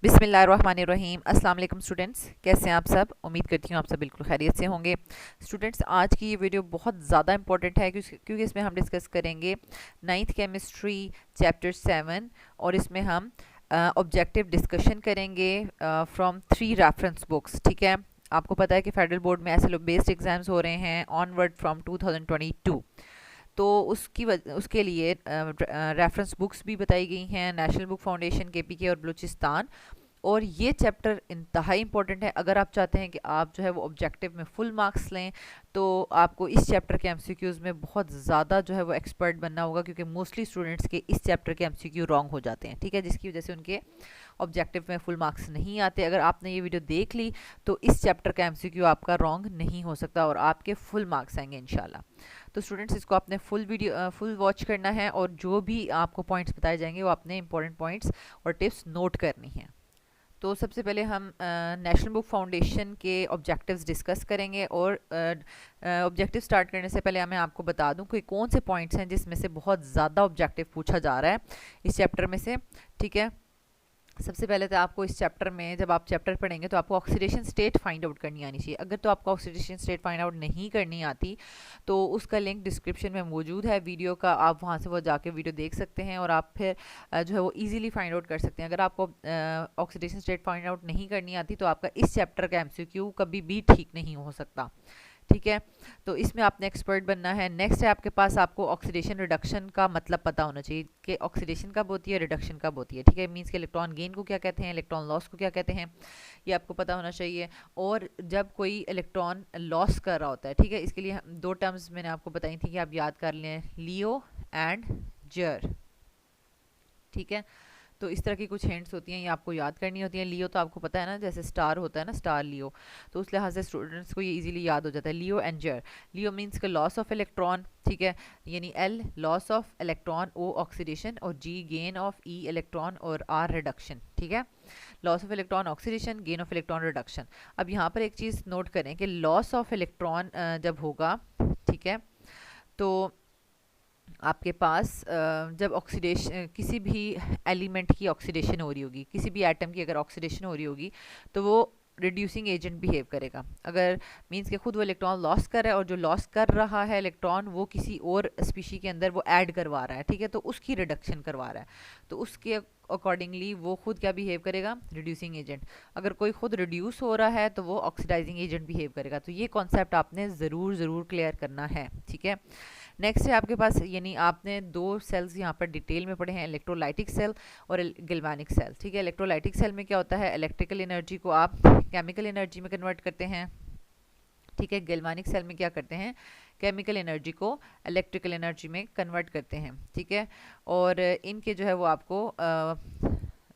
बिस्मिल्लाहिर्रहमानिर्रहीम। अस्सलाम वालेकुम स्टूडेंट्स, कैसे हैं आप सब। उम्मीद करती हूँ आप सब बिल्कुल खैरियत से होंगे। स्टूडेंट्स, आज की ये वीडियो बहुत ज़्यादा इंपॉर्टेंट है क्योंकि इसमें हम डिस्कस करेंगे नाइन्थ केमिस्ट्री चैप्टर 7 और इसमें हम ऑब्जेक्टिव डिस्कशन करेंगे फ्रॉम 3 रेफरेंस बुक्स। ठीक है, आपको पता है कि फेडरल बोर्ड में ऐसे बेस्ड एग्जाम्स हो रहे हैं ऑनवर्ड फ्रॉम 2022, तो उसके लिए रेफरेंस बुक्स भी बताई गई हैं, नेशनल बुक फाउंडेशन, केपीके और बलूचिस्तान। और ये चैप्टर इंतहाई इंपॉर्टेंट है। अगर आप चाहते हैं कि आप जो है वो ऑब्जेक्टिव में फुल मार्क्स लें तो आपको इस चैप्टर के एमसीक्यूज़ में बहुत ज़्यादा जो है वो एक्सपर्ट बनना होगा, क्योंकि मोस्टली स्टूडेंट्स के इस चैप्टर के एमसीक्यू रॉन्ग हो जाते हैं। ठीक है, जिसकी वजह से उनके ऑब्जेक्टिव में फुल मार्क्स नहीं आते। अगर आपने ये वीडियो देख ली तो इस चैप्टर का एमसीक्यू आपका रॉन्ग नहीं हो सकता और आपके फुल मार्क्स आएंगे इंशाल्लाह। तो स्टूडेंट्स, इसको आपने फुल वॉच करना है और जो भी आपको पॉइंट्स बताए जाएंगे वो आपने इंपॉर्टेंट पॉइंट्स और टिप्स नोट करनी है। तो सबसे पहले हम नेशनल बुक फाउंडेशन के ऑब्जेक्टिव्स डिस्कस करेंगे। और ऑब्जेक्टिव स्टार्ट करने से पहले मैं आपको बता दूं कि कौन से पॉइंट्स हैं जिसमें से बहुत ज़्यादा ऑब्जेक्टिव पूछा जा रहा है इस चैप्टर में से। ठीक है, सबसे पहले तो आपको इस चैप्टर में, जब आप चैप्टर पढ़ेंगे तो आपको ऑक्सीडेशन स्टेट फाइंड आउट करनी आनी चाहिए। अगर तो आपको ऑक्सीडेशन स्टेट फाइंड आउट नहीं करनी आती तो उसका लिंक डिस्क्रिप्शन में मौजूद है वीडियो का, आप वहाँ से वो जाके वीडियो देख सकते हैं और आप फिर जो है वो इजीली फाइंड आउट कर सकते हैं। अगर आपको ऑक्सीडेशन स्टेट फाइंड आउट नहीं करनी आती तो आपका इस चैप्टर का एमसीक्यू कभी भी ठीक नहीं हो सकता। ठीक है, तो इसमें आपने एक्सपर्ट बनना है। नेक्स्ट है आपके पास, आपको ऑक्सीडेशन रिडक्शन का मतलब पता होना चाहिए कि ऑक्सीडेशन कब होती है, रिडक्शन कब होती है। ठीक है, मींस के इलेक्ट्रॉन गेन को क्या कहते हैं, इलेक्ट्रॉन लॉस को क्या कहते हैं, ये आपको पता होना चाहिए। और जब कोई इलेक्ट्रॉन लॉस कर रहा होता है, ठीक है, इसके लिए दो टर्म्स मैंने आपको बताई थी कि आप याद कर लें, लियो एंड जर। ठीक है, तो इस तरह की कुछ हिंट्स होती हैं, ये आपको याद करनी होती हैं। लियो तो आपको पता है ना, जैसे स्टार होता है ना, स्टार लियो, तो उस लिहाज से स्टूडेंट्स को ये इजीली याद हो जाता है, LEO and GER. LEO means का लॉस ऑफ इलेक्ट्रॉन, ठीक है, यानी L loss of electron, O oxidation और G gain of E electron और आर रिडक्शन। ठीक है, loss of electron oxidation, gain of electron reduction. अब यहाँ पर एक चीज़ नोट करें कि लॉस ऑफ इलेक्ट्रॉन जब होगा, ठीक है, तो आपके पास जब ऑक्सीडेशन, किसी भी एलिमेंट की ऑक्सीडेशन हो रही होगी, किसी भी एटम की अगर ऑक्सीडेशन हो रही होगी तो वो रिड्यूसिंग एजेंट बिहेव करेगा। अगर मींस के खुद वो इलेक्ट्रॉन लॉस कर रहा है और जो लॉस कर रहा है इलेक्ट्रॉन वो किसी और स्पीशी के अंदर वो ऐड करवा रहा है, ठीक है, तो उसकी रिडक्शन करवा रहा है, तो उसके अकॉर्डिंगली वो खुद क्या बिहेव करेगा, रिड्यूसिंग एजेंट। अगर कोई खुद रिड्यूस हो रहा है तो वो ऑक्सीडाइजिंग एजेंट बिहेव करेगा। तो ये कॉन्सेप्ट आपने ज़रूर क्लियर करना है। ठीक है, नेक्स्ट है आपके पास, यानी आपने दो सेल्स यहाँ पर डिटेल में पढ़े हैं, इलेक्ट्रोलाइटिक सेल और गिल्वानिक सेल। ठीक है, इलेक्ट्रोलाइटिक सेल में क्या होता है, इलेक्ट्रिकल एनर्जी को आप केमिकल एनर्जी में कन्वर्ट करते हैं। ठीक है, गिल्वानिक सेल में क्या करते हैं, केमिकल एनर्जी को इलेक्ट्रिकल एनर्जी में कन्वर्ट करते हैं। ठीक है, और इनके जो है वो आपको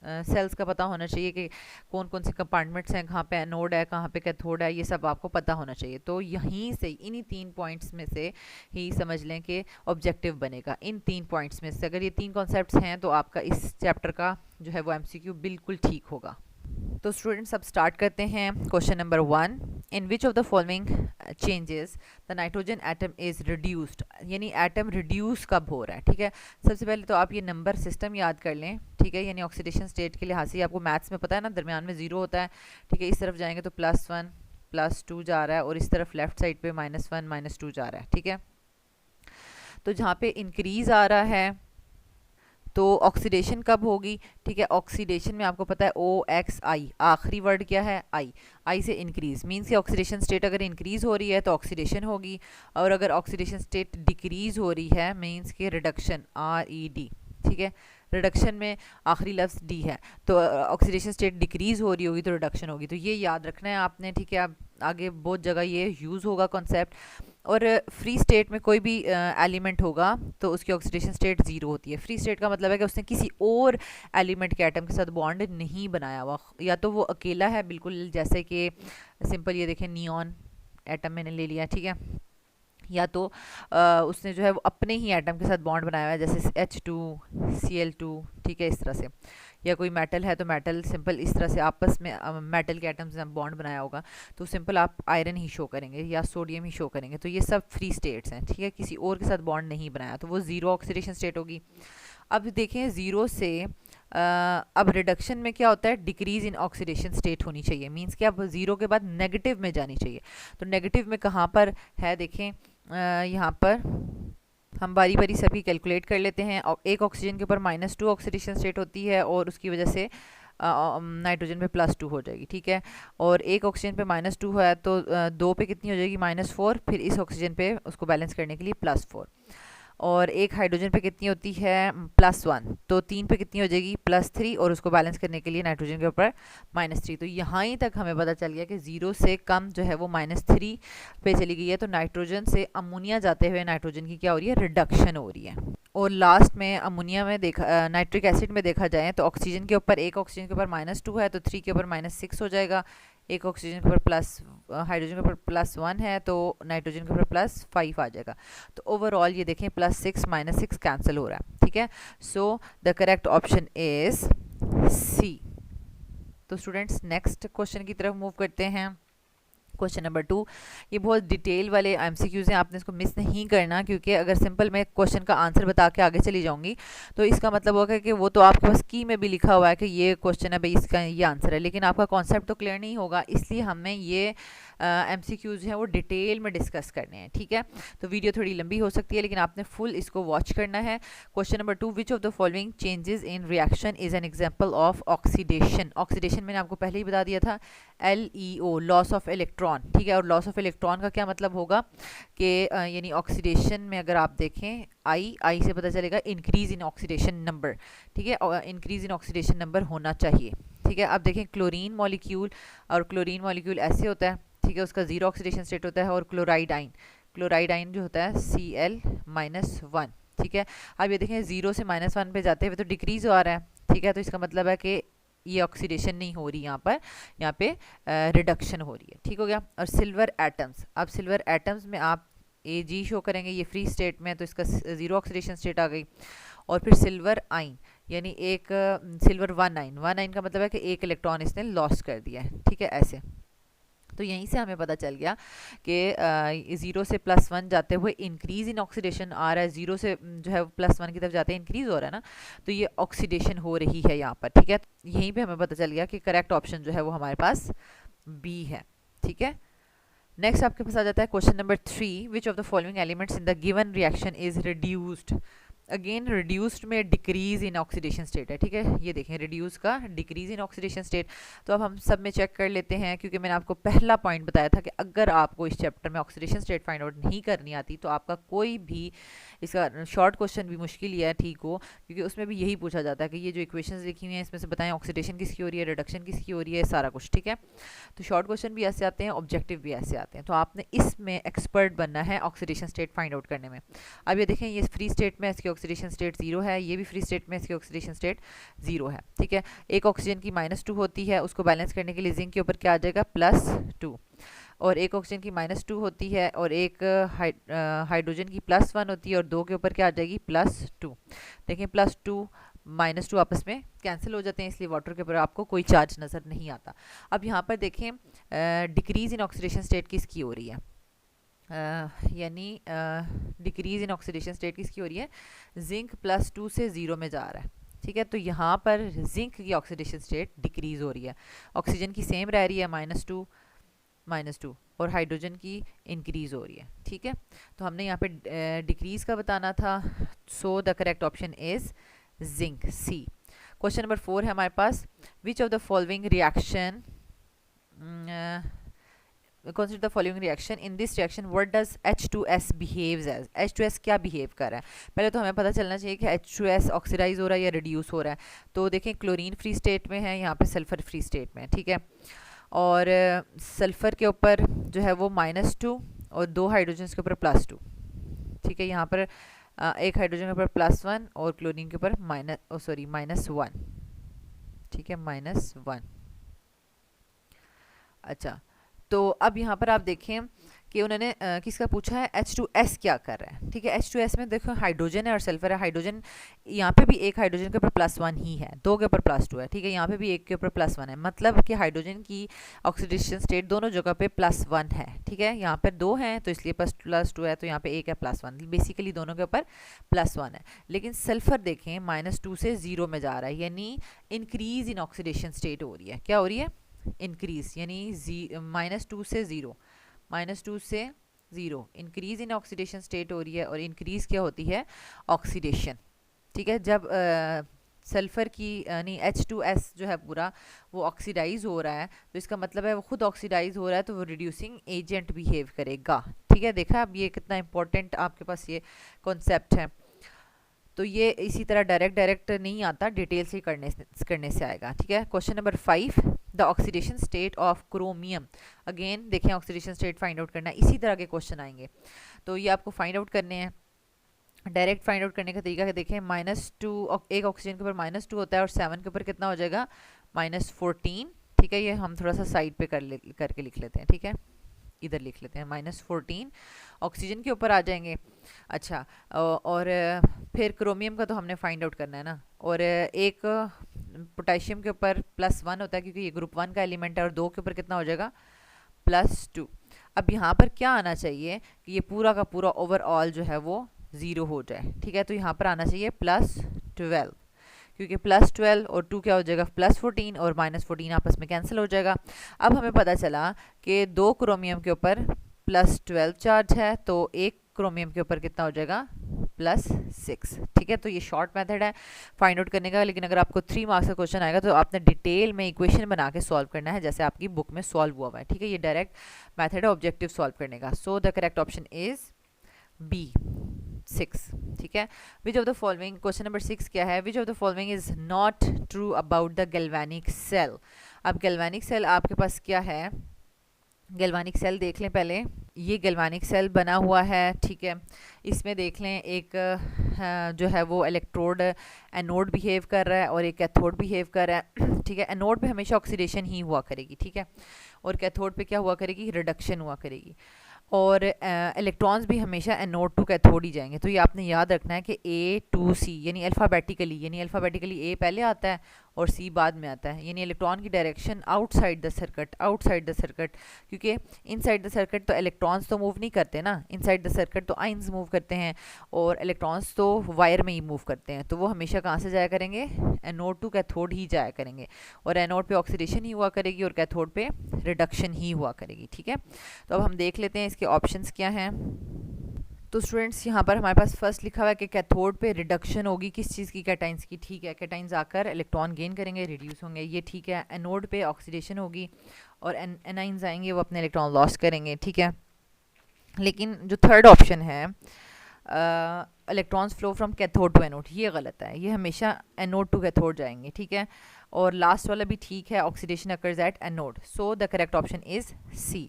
सेल्स का पता होना चाहिए कि कौन कौन से कंपार्टमेंट्स हैं, कहाँ पे एनोड है, कहाँ पे कैथोड है, ये सब आपको पता होना चाहिए। तो यहीं से इन्हीं 3 पॉइंट्स में से ही समझ लें कि ऑब्जेक्टिव बनेगा। इन 3 पॉइंट्स में से अगर ये 3 कॉन्सेप्ट्स हैं तो आपका इस चैप्टर का जो है वो एमसीक्यू बिल्कुल ठीक होगा। तो स्टूडेंट्स, अब स्टार्ट करते हैं। Question number 1, in which of the following changes the nitrogen atom is reduced, यानी एटम रिड्यूस कब हो रहा है। ठीक है, सबसे पहले तो आप ये नंबर सिस्टम याद कर लें। ठीक है, यानी ऑक्सीडेशन स्टेट के लिहाज से आपको मैथ्स में पता है ना, दरमियान में 0 होता है। ठीक है, इस तरफ जाएंगे तो +1 +2 जा रहा है और इस तरफ लेफ्ट साइड पे -1 -2 जा रहा है। ठीक है, तो जहाँ पे इंक्रीज आ रहा है तो ऑक्सीडेशन कब होगी। ठीक है, ऑक्सीडेशन में आपको पता है OXI, आखिरी वर्ड क्या है, आई से इंक्रीज, मीन्स कि ऑक्सीडेशन स्टेट अगर इंक्रीज हो रही है तो ऑक्सीडेशन होगी, और अगर ऑक्सीडेशन स्टेट डिक्रीज हो रही है मीन्स कि रिडक्शन, RED। ठीक है, रिडक्शन में आखिरी लफ्ज़ डी है, तो ऑक्सीडेशन स्टेट डिक्रीज हो रही होगी तो रिडक्शन होगी। तो ये याद रखना है आपने। ठीक है, अब आगे बहुत जगह ये यूज़ होगा कॉन्सेप्ट। और फ्री स्टेट में कोई भी एलिमेंट होगा तो उसकी ऑक्सीडेशन स्टेट 0 होती है। फ्री स्टेट का मतलब है कि उसने किसी और एलिमेंट के एटम के साथ बॉन्ड नहीं बनाया हुआ, या तो वो अकेला है बिल्कुल, जैसे कि सिंपल ये देखें नियॉन एटम मैंने ले लिया। ठीक है, या तो उसने जो है वो अपने ही एटम के साथ बॉन्ड बनाया हुआ है, जैसे H2Cl2। ठीक है, इस तरह से, या कोई मेटल है तो मेटल सिंपल इस तरह से आपस में मेटल के एटम्स ने बॉन्ड बनाया होगा तो सिंपल आप आयरन ही शो करेंगे या सोडियम ही शो करेंगे। तो ये सब फ्री स्टेट्स हैं। ठीक है, किसी और के साथ बॉन्ड नहीं बनाया तो वो 0 ऑक्सीडेशन स्टेट होगी। अब देखें 0 से अब रिडक्शन में क्या होता है, डिक्रीज इन ऑक्सीडेशन स्टेट होनी चाहिए, मींस कि अब जीरो के बाद नेगेटिव में जानी चाहिए। तो नेगेटिव में कहाँ पर है, देखें यहाँ पर हम बारी बारी सभी कैलकुलेट कर लेते हैं। एक ऑक्सीजन के ऊपर -2 ऑक्सीडेशन स्टेट होती है और उसकी वजह से नाइट्रोजन पे +2 हो जाएगी, ठीक है। और एक ऑक्सीजन पे -2 है तो 2 पे कितनी हो जाएगी, -4, फिर इस ऑक्सीजन पे उसको बैलेंस करने के लिए +4। और एक हाइड्रोजन पे कितनी होती है, +1, तो 3 पे कितनी हो जाएगी, +3, और उसको बैलेंस करने के लिए नाइट्रोजन के ऊपर -3। तो यहाँ ही तक हमें पता चल गया कि 0 से कम जो है वो -3 पे चली गई है। तो नाइट्रोजन से अमोनिया जाते हुए नाइट्रोजन की क्या हो रही है, रिडक्शन हो रही है। और लास्ट में अमोनिया में देखा, नाइट्रिक एसिड में देखा जाए तो ऑक्सीजन के ऊपर, एक ऑक्सीजन के ऊपर -2 है तो 3 के ऊपर -6 हो जाएगा। एक ऑक्सीजन के ऊपर हाइड्रोजन के ऊपर +1 है तो नाइट्रोजन के ऊपर +5 आ जाएगा। तो ओवरऑल ये देखें +6 -6 कैंसिल हो रहा है, ठीक है। So the correct option is C. तो स्टूडेंट्स नेक्स्ट क्वेश्चन की तरफ मूव करते हैं। क्वेश्चन नंबर 2, ये बहुत डिटेल वाले एमसीक्यूज हैं, आपने इसको मिस नहीं करना, क्योंकि अगर सिंपल मैं क्वेश्चन का आंसर बता के आगे चली जाऊंगी तो इसका मतलब होगा कि वो तो आपके पास की में भी लिखा हुआ है कि ये क्वेश्चन है भाई, इसका ये आंसर है, लेकिन आपका कॉन्सेप्ट तो क्लियर नहीं होगा। इसलिए हमें ये एमसीक्यूज हैं वो डिटेल में डिस्कस करने हैं, ठीक है। तो वीडियो थोड़ी लंबी हो सकती है लेकिन आपने फुल इसको वॉच करना है। Question number 2, which of the following changes in reaction is an example of oxidation. Oxidation मैंने आपको पहले ही बता दिया था, LEO, लॉस ऑफ इलेक्ट्रॉन, ठीक है। और लॉस ऑफ इलेक्ट्रॉन का क्या मतलब होगा कि यानी ऑक्सीडेशन में अगर आप देखें आई से पता चलेगा इंक्रीज इन ऑक्सीडेशन नंबर, ठीक है। और इंक्रीज इन ऑक्सीडेशन नंबर होना चाहिए, ठीक है। अब देखें क्लोरीन मॉलिक्यूल, और क्लोरीन मॉलिक्यूल ऐसे होता है, ठीक है, उसका 0 ऑक्सीडेशन स्टेट होता है। और क्लोराइड आइन जो होता है Cl-1, ठीक है। अब ये देखें 0 से -1 पे जाते हुए तो डिक्रीज आ रहा है, ठीक है। तो इसका मतलब है कि ये ऑक्सीडेशन नहीं हो रही, यहाँ पे रिडक्शन हो रही है, ठीक हो गया। और सिल्वर एटम्स, अब सिल्वर एटम्स में आप Ag शो करेंगे, ये फ्री स्टेट में, तो इसका 0 ऑक्सीडेशन स्टेट आ गई। और फिर सिल्वर आइन, यानी एक सिल्वर वन आइन का मतलब है कि एक इलेक्ट्रॉन इसने लॉस कर दिया है, ठीक है, ऐसे। तो यहीं से हमें पता चल गया कि 0 से +1 जाते हुए इंक्रीज इन ऑक्सीडेशन आ रहा है, 0 से जो है +1 की तरफ जाते हैं इंक्रीज हो रहा है ना, तो ये ऑक्सीडेशन हो रही है यहाँ पर, ठीक है। यहीं पे हमें पता चल गया कि करेक्ट ऑप्शन जो है वो हमारे पास बी है, ठीक है। नेक्स्ट आपके पास आ जाता है question number 3, which of the following elements in the given reaction is reduced. Again reduced में डिक्रीज इन ऑक्सीडेशन स्टेट है, ठीक है। ये देखें रिड्यूस का डिक्रीज इन ऑक्सीडेशन स्टेट। तो अब हम सब में चेक कर लेते हैं, क्योंकि मैंने आपको पहला पॉइंट बताया था कि अगर आपको इस चैप्टर में ऑक्सीडेशन स्टेट फाइंड आउट नहीं करनी आती तो आपका कोई भी इसका शॉर्ट क्वेश्चन भी मुश्किल ही है, ठीक हो, क्योंकि उसमें भी यही पूछा जाता है कि ये जो इक्वेशंस लिखी हुई हैं इसमें से बताएं ऑक्सीडेशन किसकी हो रही है, रिडक्शन किसकी हो रही है, सारा कुछ, ठीक है। तो शॉर्ट क्वेश्चन भी ऐसे आते हैं, ऑब्जेक्टिव भी ऐसे आते हैं। तो आपने इसमें एक्सपर्ट बनना है ऑक्सीडेशन स्टेट फाइंड आउट करने में। अब ये देखें, ये फ्री स्टेट में इसकी ऑक्सीडेशन स्टेट 0 है, ये भी फ्री स्टेट में इसकी ऑक्सीडेशन स्टेट 0 है, ठीक है। एक ऑक्सीजन की -2 होती है, उसको बैलेंस करने के लिए जिंक के ऊपर क्या आ जाएगा, +2। और एक ऑक्सीजन की -2 होती है और एक हाइड्रोजन की +1 होती है, और 2 के ऊपर क्या आ जाएगी, +2। देखें +2 -2 आपस में कैंसिल हो जाते हैं, इसलिए वाटर के ऊपर आपको कोई चार्ज नज़र नहीं आता। अब यहाँ पर देखें डिक्रीज इन ऑक्सीडेशन स्टेट किसकी हो रही है, यानी डिक्रीज इन ऑक्सीडेशन स्टेट किसकी हो रही है, जिंक +2 से 0 में जा रहा है, ठीक है। तो यहाँ पर जिंक की ऑक्सीडेशन स्टेट डिक्रीज हो रही है, ऑक्सीजन की सेम रह रही है -2 और हाइड्रोजन की इंक्रीज हो रही है, ठीक है। तो हमने यहाँ पे डिक्रीज का बताना था, so the correct option is zinc, C. Question number 4 है हमारे पास, which of the following reaction consider the following reaction, in this reaction what does H2S behaves as, H2S क्या बिहेव कर रहा है। पहले तो हमें पता चलना चाहिए कि H2S ऑक्सीडाइज हो रहा है या रिड्यूस हो रहा है। तो देखें क्लोरीन फ्री स्टेट में है, यहाँ पे सल्फर फ्री स्टेट में है, ठीक है। और सल्फर के ऊपर जो है वो -2 और 2 हाइड्रोजन के ऊपर +2, ठीक है। यहाँ पर एक हाइड्रोजन के ऊपर +1 और क्लोरीन के ऊपर -1, ठीक है, -1। अच्छा, तो अब यहाँ पर आप देखें कि उन्होंने किसका पूछा है, H2S क्या कर रहा है, ठीक है। H2S में देखो हाइड्रोजन है और सल्फर है। हाइड्रोजन यहाँ पे भी एक हाइड्रोजन के ऊपर +1 ही है, 2 के ऊपर +2 है, ठीक है। यहाँ पे भी एक के ऊपर +1 है, मतलब कि हाइड्रोजन की ऑक्सीडेशन स्टेट दोनों जगह पे +1 है, ठीक है। यहाँ पर 2 हैं तो इसलिए +2 है, तो यहाँ पे एक है +1, बेसिकली दोनों के ऊपर +1 है। लेकिन सल्फर देखें -2 से 0 में जा रहा है, यानी इंक्रीज इन ऑक्सीडेशन स्टेट हो रही है। क्या हो रही है, इंक्रीज, यानी -2 से 0, -2 से 0 इंक्रीज इन ऑक्सीडेशन स्टेट हो रही है। और इंक्रीज क्या होती है, ऑक्सीडेशन, ठीक है। जब सल्फ़र की यानी H2S जो है पूरा वो ऑक्सीडाइज हो रहा है, तो इसका मतलब है वो खुद ऑक्सीडाइज हो रहा है, तो वो रिड्यूसिंग एजेंट बिहेव करेगा, ठीक है। देखा अब ये कितना इंपॉर्टेंट आपके पास ये कॉन्सेप्ट है। तो ये इसी तरह डायरेक्ट नहीं आता, डिटेल से करने से आएगा, ठीक है। Question number 5, the oxidation state of chromium. Again देखें ऑक्सीडेशन स्टेट फाइंड आउट करना है, इसी तरह के क्वेश्चन आएंगे, तो ये आपको फाइंड आउट करने हैं। डायरेक्ट फाइंड आउट करने का तरीका देखें, -2, एक ऑक्सीजन के ऊपर -2 होता है और 7 के ऊपर कितना हो जाएगा, -14, ठीक है। ये हम थोड़ा सा साइड पे करके लिख लेते हैं, ठीक है, इधर लिख लेते हैं, -14 ऑक्सीजन के ऊपर आ जाएंगे। अच्छा, और फिर क्रोमियम का तो हमने फाइंड आउट करना है ना, और एक पोटेशियम के ऊपर +1 होता है क्योंकि ये ग्रुप 1 का एलिमेंट है, और 2 के ऊपर कितना हो जाएगा, +2। अब यहाँ पर क्या आना चाहिए कि ये पूरा का पूरा ओवरऑल जो है वो 0 हो जाए, ठीक है। तो यहाँ पर आना चाहिए +12, क्योंकि +12 और 2 क्या हो जाएगा, +14, और -14 आपस में कैंसिल हो जाएगा। अब हमें पता चला कि 2 क्रोमियम के ऊपर +12 चार्ज है, तो एक क्रोमियम के ऊपर कितना हो जाएगा, +6, ठीक है। तो ये शॉर्ट मेथड है फाइंड आउट करने का, लेकिन अगर आपको 3 मार्क्स का क्वेश्चन आएगा तो आपने डिटेल में इक्वेशन बना के सॉल्व करना है, जैसे आपकी बुक में सॉल्व हुआ है, ठीक है। ये डायरेक्ट मेथड है ऑब्जेक्टिव सॉल्व करने का। So the correct option is B, 6, ठीक है। Which of the following, question number 6 क्या है, which of the following is not true about the galvanic cell. अब गैल्वेनिक सेल आपके पास क्या है, गैल्वेनिक सेल देख लें पहले। ये गैल्वेनिक सेल बना हुआ है, ठीक है। इसमें देख लें एक जो है वो इलेक्ट्रोड एनोड बिहेव कर रहा है और एक कैथोड बिहेव कर रहा है, ठीक है। एनोड पे हमेशा ऑक्सीडेशन ही हुआ करेगी, ठीक है, और कैथोड पे क्या हुआ करेगी, रिडक्शन हुआ करेगी। और इलेक्ट्रॉन्स भी हमेशा एनोड टू कैथोड ही जाएंगे। तो ये आपने याद रखना है कि A to C यानी अल्फ़ाबेटिकली, A पहले आता है और C बाद में आता है, यानी इलेक्ट्रॉन की डायरेक्शन आउटसाइड द सर्किट, क्योंकि इनसाइड द सर्किट तो इलेक्ट्रॉन्स तो मूव नहीं करते ना, इनसाइड द सर्किट तो आइंस मूव करते हैं और इलेक्ट्रॉन्स तो वायर में ही मूव करते हैं, तो वो हमेशा कहाँ से जाया करेंगे, एनोड टू कैथोड ही जाया करेंगे, और एनोड पे ऑक्सीडेशन ही हुआ करेगी और कैथोड पे रिडक्शन ही हुआ करेगी, ठीक है। तो अब हम देख लेते हैं इसके ऑप्शंस क्या हैं। तो स्टूडेंट्स यहाँ पर हमारे पास फर्स्ट लिखा हुआ है कि कैथोड पे रिडक्शन होगी, किस चीज़ की, कैटाइंस की, ठीक है। कैटाइंस आकर इलेक्ट्रॉन गेन करेंगे, रिड्यूस होंगे, ये ठीक है। एनोड पे ऑक्सीडेशन होगी और एनाइंस आएंगे, वो अपने इलेक्ट्रॉन लॉस करेंगे, ठीक है। लेकिन जो थर्ड ऑप्शन है electrons flow from cathode to anode, ये गलत है, ये हमेशा एनोड टू कैथोड जाएंगे, ठीक है। और लास्ट वाला भी ठीक है, oxidation occurs at anode. So the correct option is C.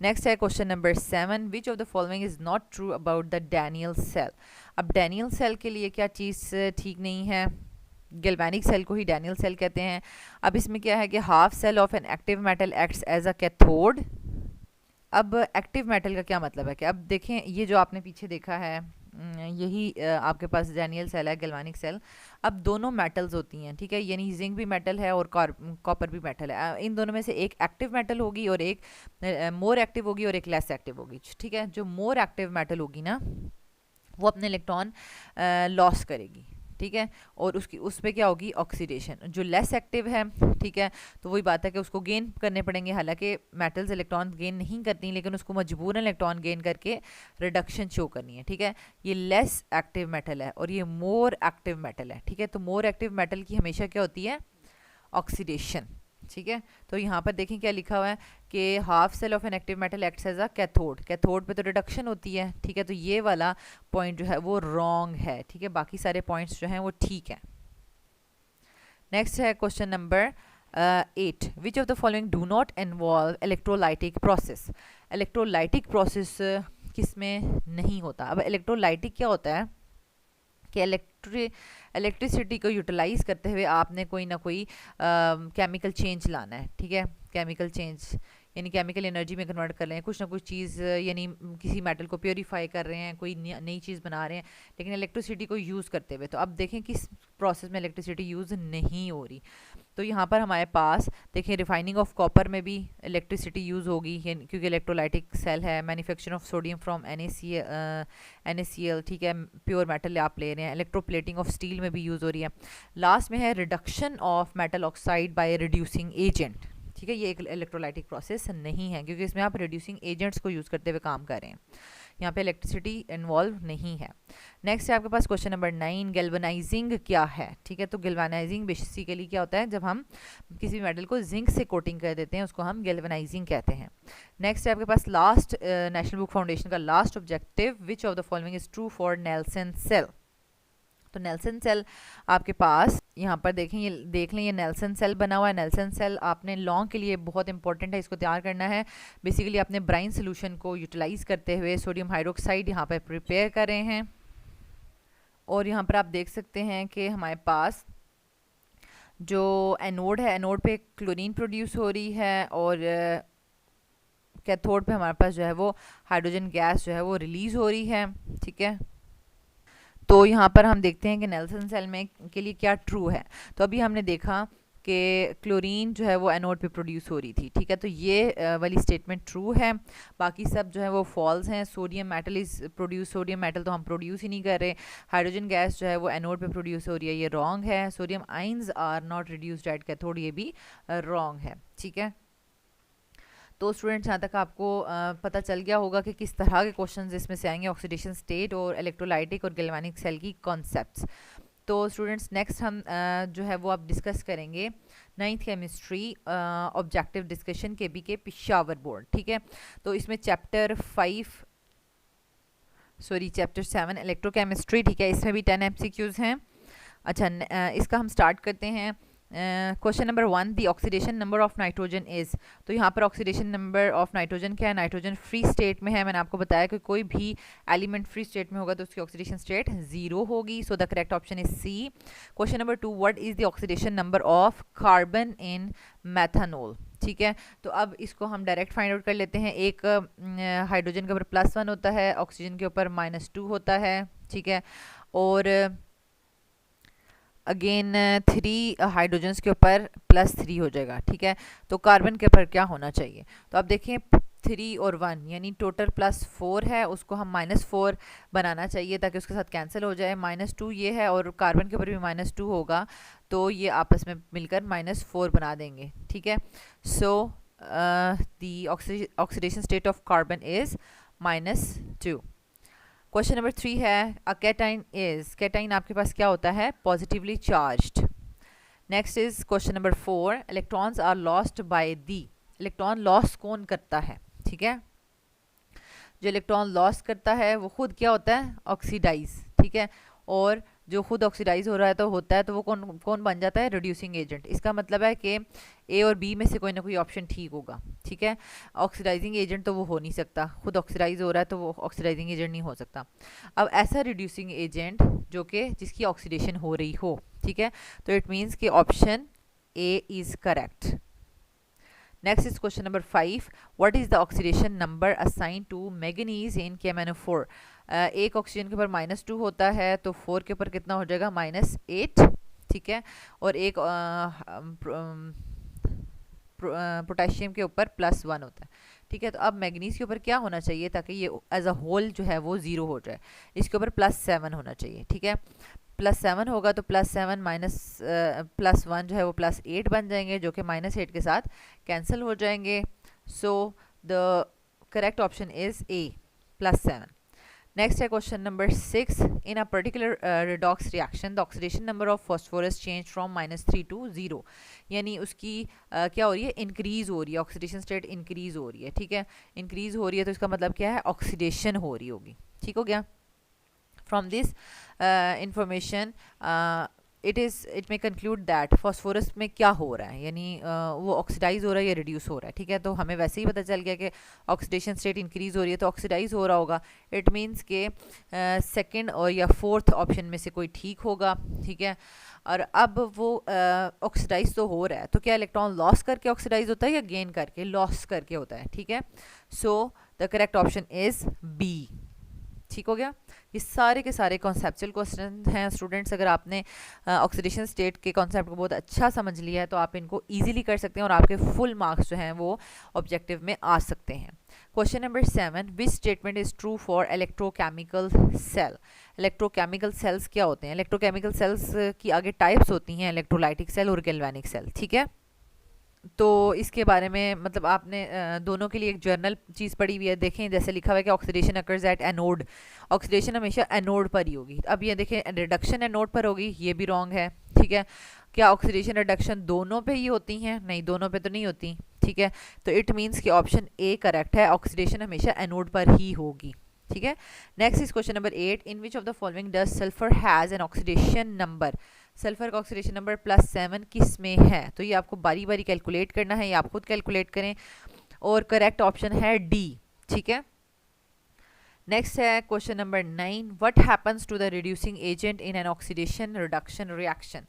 Next है question number 7, which of the following is not true about the Daniell cell. अब डैनियल सेल के लिए क्या चीज़ ठीक नहीं है, गैल्वेनिक सेल को ही डैनियल सेल कहते हैं। अब इसमें क्या है कि half cell of an active metal acts as a cathode. अब एक्टिव मेटल का क्या मतलब है कि अब देखें ये जो आपने पीछे देखा है यही आपके पास डैनियल सेल है, गैल्वेनिक सेल। अब दोनों मेटल्स होती हैं, ठीक है, यानी जिंक भी मेटल है और कॉपर भी मेटल है। इन दोनों में से एक एक्टिव मेटल होगी और एक मोर एक्टिव होगी और एक लेस एक्टिव होगी, ठीक है। जो मोर एक्टिव मेटल होगी ना वो अपने इलेक्ट्रॉन लॉस करेगी, ठीक है, और उस पर क्या होगी, ऑक्सीडेशन। जो लेस एक्टिव है, ठीक है, तो वही बात है कि उसको गेन करने पड़ेंगे। हालांकि मेटल्स इलेक्ट्रॉन गेन नहीं करती, लेकिन उसको मजबूरन इलेक्ट्रॉन गेन करके रिडक्शन शो करनी है, ठीक है। ये लेस एक्टिव मेटल है और ये मोर एक्टिव मेटल है, ठीक है। तो मोर एक्टिव मेटल की हमेशा क्या होती है, ऑक्सीडेशन, ठीक है। तो यहाँ पर देखें क्या लिखा हुआ है कि half cell of an active metal acts as a cathode, cathode पे तो रिडक्शन होती है, ठीक है। तो ये वाला पॉइंट जो है वो रॉन्ग है, ठीक है, बाकी सारे पॉइंट्स जो हैं वो ठीक है। नेक्स्ट है question number 8, which of the following do not involve electrolytic process. Electrolytic process किस में नहीं होता। अब इलेक्ट्रोलाइटिक क्या होता है कि इलेक्ट्रिसिटी को यूटिलाइज करते हुए आपने कोई ना कोई केमिकल चेंज लाना है, ठीक है, केमिकल चेंज, यानी केमिकल एनर्जी में कन्वर्ट कर रहे हैं, कुछ ना कुछ चीज़ यानी किसी मेटल को प्योरीफाई कर रहे हैं, कोई नई चीज़ बना रहे हैं, लेकिन इलेक्ट्रिसिटी को यूज़ करते हुए। तो अब देखें किस प्रोसेस में इलेक्ट्रिसिटी यूज़ नहीं हो रही। तो यहाँ पर हमारे पास देखिए रिफाइनिंग ऑफ कॉपर में भी इलेक्ट्रिसिटी यूज़ होगी, क्योंकि इलेक्ट्रोलाइटिक सेल है। Manufacturing of sodium from NaCl, ठीक है, प्योर मेटल आप ले रहे हैं। इलेक्ट्रोप्लेटिंग ऑफ स्टील में भी यूज़ हो रही है। लास्ट में है reduction of metal oxide by reducing agent, ठीक है। ये एक इलेक्ट्रोलाइटिक प्रोसेस नहीं है, क्योंकि इसमें आप रिड्यूसिंग एजेंट्स को यूज़ करते हुए काम कर रहे हैं। यहाँ पे इलेक्ट्रिसिटी इन्वॉल्व नहीं है। नेक्स्ट है आपके पास क्वेश्चन नंबर 9, गैल्वेनाइजिंग क्या है, ठीक है। तो गैल्वेनाइजिंग बेसिकली क्या होता है, जब हम किसी मेटल को जिंक से कोटिंग कर देते हैं उसको हम गैल्वेनाइजिंग कहते हैं। नेक्स्ट है आपके पास लास्ट नेशनल बुक फाउंडेशन का last objective, which of the following is true for Nelson cell. तो नेल्सन सेल आपके पास यहाँ पर देखें, ये देख लें, ये नेल्सन सेल बना हुआ है। नेल्सन सेल आपने लॉन्ग के लिए बहुत इंपॉर्टेंट है, इसको तैयार करना है। बेसिकली आपने ब्राइन सोल्यूशन को यूटिलाइज करते हुए सोडियम हाइड्रोक्साइड यहाँ पर प्रिपेयर कर रहे हैं। और यहाँ पर आप देख सकते हैं कि हमारे पास जो एनोड है, एनोड पे क्लोरीन प्रोड्यूस हो रही है, और कैथोड पे हमारे पास जो है वो हाइड्रोजन गैस जो है वो रिलीज़ हो रही है, ठीक है। तो यहाँ पर हम देखते हैं कि नेल्सन सेल में के लिए क्या ट्रू है। तो अभी हमने देखा कि क्लोरीन जो है वो एनोड पे प्रोड्यूस हो रही थी, ठीक है। तो ये वाली स्टेटमेंट ट्रू है, बाकी सब जो है वो फॉल्स हैं। Sodium metal is produce, sodium metal तो हम प्रोड्यूस ही नहीं कर रहे। हाइड्रोजन गैस जो है वो एनोड पे प्रोड्यूस हो रही है, ये रॉन्ग है। Sodium ions are not reduced at cathode, ये भी रॉन्ग है, ठीक है। तो स्टूडेंट्स यहाँ तक आपको पता चल गया होगा कि किस तरह के क्वेश्चंस इसमें से आएंगे, ऑक्सीडेशन स्टेट और इलेक्ट्रोलाइटिक और गैल्वेनिक सेल की कॉन्सेप्ट्स। तो स्टूडेंट्स नेक्स्ट हम जो है वो आप डिस्कस करेंगे 9th केमिस्ट्री ऑब्जेक्टिव डिस्कशन के के पिशावर बोर्ड, ठीक है। तो इसमें चैप्टर 7 इलेक्ट्रोकेमिस्ट्री, ठीक है। इसमें भी 10 MCQs हैं। अच्छा, इसका हम स्टार्ट करते हैं। Question number 1, the oxidation number of nitrogen is. तो यहाँ पर ऑक्सीडेशन नंबर ऑफ नाइट्रोजन क्या है, नाइट्रोजन फ्री स्टेट में है। मैंने आपको बताया कि कोई भी एलिमेंट फ्री स्टेट में होगा तो उसकी ऑक्सीडेशन स्टेट 0 होगी। So the correct option is C. Question number 2, what is the oxidation number of carbon in methanol, ठीक है। तो अब इसको हम डायरेक्ट फाइंड आउट कर लेते हैं। एक हाइड्रोजन के ऊपर +1 होता है, ऑक्सीजन के ऊपर -2 होता है, ठीक है। और अगेन 3 हाइड्रोजन्स के ऊपर +3 हो जाएगा, ठीक है। तो कार्बन के ऊपर क्या होना चाहिए, तो आप देखें 3 और 1 यानी टोटल +4 है, उसको हम -4 बनाना चाहिए ताकि उसके साथ कैंसिल हो जाए। -2 ये है और कार्बन के ऊपर भी -2 होगा, तो ये आपस में मिलकर -4 बना देंगे, ठीक है। So the oxidation state of carbon is -2। Question number 3 है, अ कैटाइन इज, कैटाइन आपके पास क्या होता है, positively charged. Next is question number 4, electrons are lost by the. Electron loss कौन करता है, ठीक है। जो इलेक्ट्रॉन लॉस करता है वो खुद क्या होता है, ऑक्सीडाइज, ठीक है। और जो खुद ऑक्सीडाइज हो रहा है तो होता है, तो वो कौन कौन बन जाता है, रिड्यूसिंग एजेंट। इसका मतलब है कि ए और बी में से कोई ना कोई ऑप्शन ठीक होगा, ठीक है। ऑक्सीडाइजिंग एजेंट तो वो हो नहीं सकता, खुद ऑक्सीडाइज हो रहा है तो वो ऑक्सीडाइजिंग एजेंट नहीं हो सकता। अब ऐसा रिड्यूसिंग एजेंट जो कि जिसकी ऑक्सीडेशन हो रही हो, ठीक है, तो इट मीन्स कि option A is correct. Next is question number 5. What is the oxidation number assigned to manganese in KMnO4? एक ऑक्सीजन के ऊपर -2 होता है तो 4 के ऊपर कितना हो जाएगा, -8, ठीक है। और एक पोटेशियम के ऊपर +1 होता है, ठीक है। तो अब मैग्नीज के ऊपर क्या होना चाहिए ताकि ये एज अ होल जो है वो 0 हो जाए, इसके ऊपर +7 होना चाहिए, ठीक है। +7 होगा तो +7 माइनस +1 जो है वो +8 बन जाएंगे, जो कि -8 के साथ कैंसिल हो जाएंगे। So the correct option is A, +7। Next है question number 6, in a particular redox reaction the oxidation number of phosphorus change from -3 to 0, यानी उसकी क्या हो रही है, इंक्रीज हो रही है, ऑक्सीडेशन स्टेट इंक्रीज हो रही है, ठीक है। इंक्रीज हो रही है तो इसका मतलब क्या है, ऑक्सीडेशन हो रही होगी, ठीक हो गया। From this information it may conclude that phosphorus में क्या हो रहा है, यानी वो ऑक्सीडाइज हो रहा है या रिड्यूस हो रहा है, ठीक है। तो हमें वैसे ही पता चल गया कि ऑक्सीडेशन स्टेट इंक्रीज हो रही है तो ऑक्सीडाइज हो रहा होगा। इट मीन्स के सेकंड और या फोर्थ ऑप्शन में से कोई ठीक होगा, ठीक है। और अब वो ऑक्सीडाइज तो हो रहा है, तो क्या इलेक्ट्रॉन लॉस करके ऑक्सीडाइज होता है या गेन करके? लॉस करके होता है, ठीक है। So the correct option is B. ठीक हो गया। ये सारे के सारे कॉन्सेप्चुअल क्वेश्चन हैं स्टूडेंट्स। अगर आपने ऑक्सीडेशन स्टेट के कॉन्सेप्ट को बहुत अच्छा समझ लिया है तो आप इनको इजीली कर सकते हैं और आपके फुल मार्क्स जो हैं वो ऑब्जेक्टिव में आ सकते हैं। Question number 7, which statement is true for electrochemical cell? Electrochemical cells क्या होते हैं? इलेक्ट्रोकेमिकल सेल्स की आगे टाइप्स होती हैं, इलेक्ट्रोलाइटिक सेल और गैल्वेनिक सेल, ठीक है। तो इसके बारे में मतलब आपने दोनों के लिए एक जर्नल चीज़ पढ़ी हुई है। देखें जैसे लिखा हुआ है कि oxidation occurs at anode, oxidation हमेशा एनोड पर ही होगी। अब ये देखें रिडक्शन एनोड पर होगी, ये भी रॉन्ग है, ठीक है। क्या ऑक्सीडेशन रिडक्शन दोनों पे ही होती हैं? नहीं, दोनों पे तो नहीं होती, ठीक है। तो इट मीन्स कि ऑप्शन ए करेक्ट है, ऑक्सीडेशन हमेशा एनोड पर ही होगी, ठीक है। Next is question number 8, in which of the following does sulphur has an oxidation number? Sulphur का ऑक्सीडेशन नंबर +7 किस में है? तो ये आपको बारी बारी कैलकुलेट करना है, ये आप खुद कैलकुलेट करें और करेक्ट ऑप्शन है डी, ठीक है। नेक्स्ट है question number 9, what happens to the reducing agent in an oxidation reduction reaction?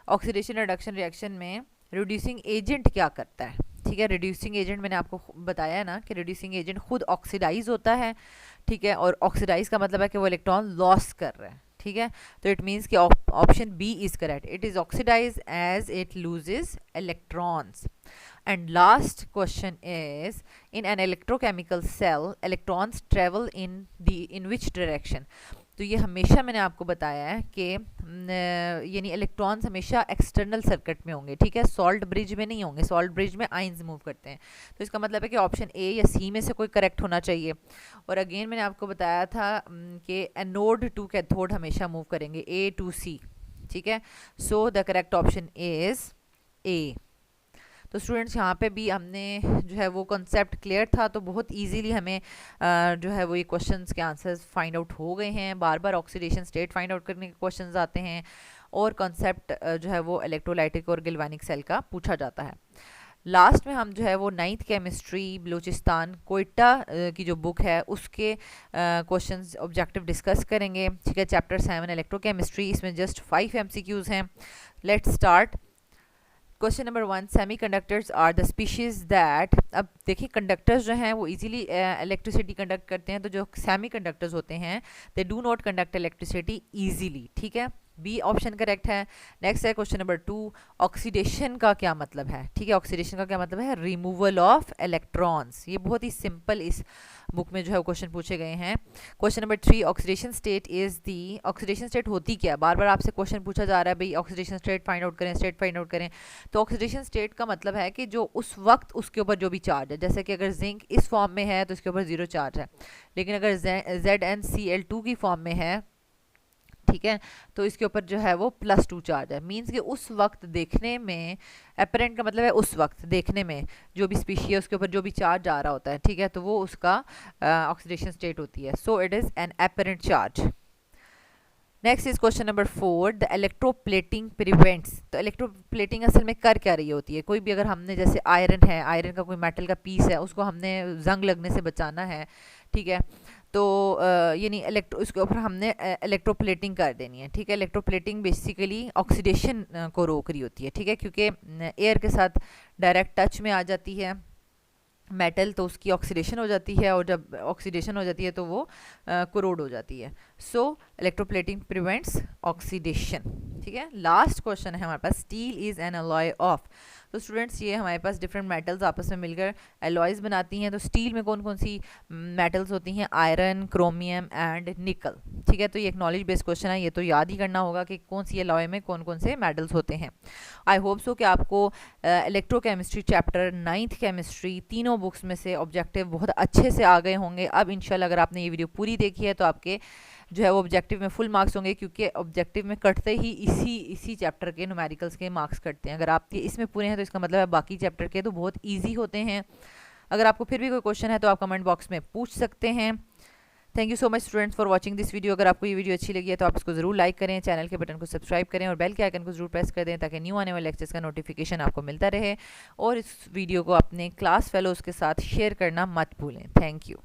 Oxidation reduction reaction में रिड्यूसिंग एजेंट क्या करता है, ठीक है। रिड्यूसिंग एजेंट मैंने आपको बताया है ना कि रिड्यूसिंग एजेंट खुद ऑक्सीडाइज होता है, ठीक है। और ऑक्सीडाइज का मतलब है कि वो इलेक्ट्रॉन लॉस कर रहा है, ठीक है। तो इट मीन्स कि option B is correct, it is oxidize as it loses electrons. And last question is, in an electrochemical cell electrons travel in which direction? तो ये हमेशा मैंने आपको बताया है कि यानी इलेक्ट्रॉन्स हमेशा एक्सटर्नल सर्किट में होंगे, ठीक है। सॉल्ट ब्रिज में नहीं होंगे, सॉल्ट ब्रिज में आयंस मूव करते हैं। तो इसका मतलब है कि ऑप्शन ए या सी में से कोई करेक्ट होना चाहिए। और अगेन मैंने आपको बताया था कि एनोड टू कैथोड हमेशा मूव करेंगे, ए टू सी, ठीक है। So the correct option is ए। तो स्टूडेंट्स यहाँ पे भी हमने जो है वो कॉन्सेप्ट क्लियर था, तो बहुत इजीली हमें जो है वो ये क्वेश्चंस के आंसर्स फाइंड आउट हो गए हैं। बार बार ऑक्सीडेशन स्टेट फाइंड आउट करने के क्वेश्चंस आते हैं और कॉन्सेप्ट जो है वो इलेक्ट्रोलाइटिक और गैल्वेनिक सेल का पूछा जाता है। लास्ट में हम जो है वो 9th केमिस्ट्री बलूचिस्तान कोयटा की जो बुक है उसके क्वेश्चंस ऑब्जेक्टिव डिस्कस करेंगे, ठीक है। चैप्टर 7 इलेक्ट्रोकेमिस्ट्री, इसमें जस्ट 5 MCQs हैं। Let's start. Question number 1, semiconductors are the species that. अब देखिए कंडक्टर्स जो हैं वो इजीली इलेक्ट्रिसिटी कंडक्ट करते हैं, तो जो सेमीकंडक्टर्स होते हैं they do not conduct electricity easily, ठीक है। बी ऑप्शन करेक्ट है। नेक्स्ट है क्वेश्चन नंबर 2, ऑक्सीडेशन का क्या मतलब है, ठीक है। ऑक्सीडेशन का क्या मतलब है? Removal of electrons. ये बहुत ही सिंपल इस बुक में जो है क्वेश्चन पूछे गए हैं। Question number 3, oxidation state is the. Oxidation state होती क्या है? बार बार आपसे क्वेश्चन पूछा जा रहा है भाई ऑक्सीडेशन स्टेट फाइंड आउट करें, स्टेट फाइंड आउट करें। तो ऑक्सीडेशन स्टेट का मतलब है कि जो उस वक्त उसके ऊपर जो भी चार्ज है, जैसे कि अगर जिंक इस फॉर्म में है तो इसके ऊपर 0 चार्ज है, लेकिन अगर ZnCl2 की फॉर्म में है, ठीक है, तो इसके ऊपर जो है वो +2 चार्ज है। मींस कि उस वक्त देखने में, एपरेंट का मतलब है उस वक्त देखने में जो भी स्पीशी है उसके ऊपर जो भी चार्ज आ रहा होता है, ठीक है, तो वो उसका ऑक्सीडेशन स्टेट होती है। So it is an apparent charge. Next is question number 4, the electroplating prevents. तो इलेक्ट्रोप्लेटिंग असल में कर क्या रही होती है? कोई भी अगर हमने जैसे आयरन है, आयरन का कोई मेटल का पीस है, उसको हमने जंग लगने से बचाना है, ठीक है, तो यानी उसके ऊपर हमने इलेक्ट्रोप्लेटिंग कर देनी है, ठीक है। इलेक्ट्रोप्लेटिंग बेसिकली ऑक्सीडेशन को रोक रही होती है, ठीक है, क्योंकि एयर के साथ डायरेक्ट टच में आ जाती है मेटल, तो उसकी ऑक्सीडेशन हो जाती है, और जब ऑक्सीडेशन हो जाती है तो वो कोरोड हो जाती है। सो इलेक्ट्रोप्लेटिंग प्रिवेंट्स ऑक्सीडेशन, ठीक है। लास्ट क्वेश्चन है हमारे पास, steel is an alloy of. तो स्टूडेंट्स ये हमारे पास डिफरेंट मेटल्स आपस में मिलकर एलॉयज बनाती हैं। तो स्टील में कौन कौन सी मेटल्स होती हैं? आयरन, क्रोमियम एंड निकल, ठीक है। तो ये एक नॉलेज बेस्ड क्वेश्चन है, ये तो याद ही करना होगा कि कौन सी एलॉय में कौन कौन से मेटल्स होते हैं। आई होप सो कि आपको इलेक्ट्रोकेमिस्ट्री चैप्टर 9th केमिस्ट्री तीनों बुक्स में से ऑब्जेक्टिव बहुत अच्छे से आ गए होंगे। अब इंशाल्लाह अगर आपने ये वीडियो पूरी देखी है तो आपके जो है वो ऑब्जेक्टिव में फुल मार्क्स होंगे, क्योंकि ऑब्जेक्टिव में कटते ही इसी चैप्टर के न्यूमेरिकल्स के मार्क्स कटते हैं। अगर आपके इसमें पूरे हैं तो इसका मतलब है बाकी चैप्टर के तो बहुत ईजी होते हैं। अगर आपको फिर भी कोई क्वेश्चन है तो आप कमेंट बॉक्स में पूछ सकते हैं। Thank you so much students for watching this video. अगर आपको ये वीडियो अच्छी लगी है तो आप इसको ज़रूर लाइक करें, चैनल के बटन को सब्सक्राइब करें और बेल के आइकन को जरूर प्रेस कर दें ताकि न्यू आने वाले लेक्चर्स का नोटिफिकेशन आपको मिलता रहे। और इस वीडियो को अपने क्लास फेलोज़ के साथ शेयर करना मत भूलें। Thank you.